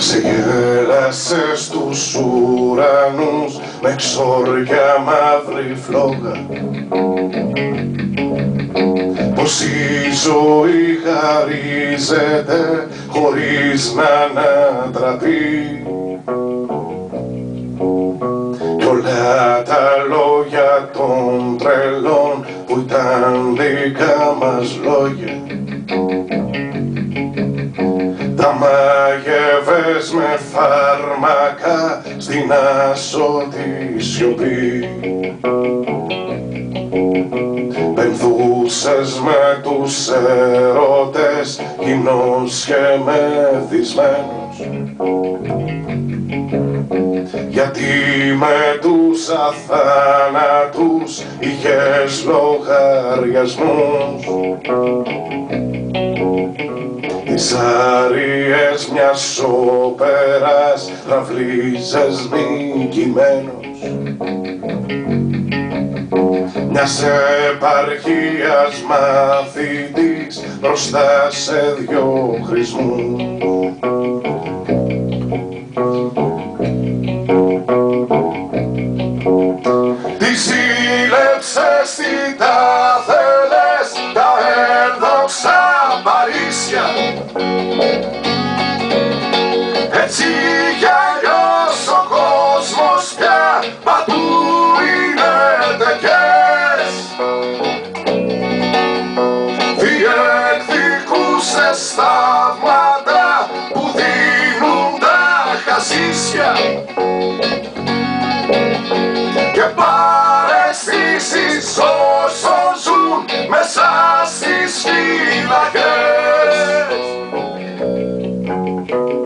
Ξεγέλασε στους ουρανούς με ξόρια μαύρη φλόγα, πως η ζωή χαρίζεται χωρίς να ανατραπεί, κι όλα τα λόγια των τρελών που ήταν δικά μας λόγια τα μάγευες με φάρμακα στην άσωτη σιωπή. Πενθούσες με τους ερώτες, γυμνός και μεθυσμένος, γιατί με τους αθάνατους είχες λογαριασμούς. Τις άριες μιας όπερας τραυλίζες νικημένος, μιας επαρχίας μαθητής μπροστά σε δυο χρησμούς. Τι ζήλεψες, τι τα θέλες, τα ένδοξα Παρίσια, έτσι κι αλλιώς ο κόσμος πια παντού είναι τεκές. Διεκδικούσες θαύματα που δίνουν τα χασίσια και παραισθήσεις όσων ζουν μέσα στις φυλακές.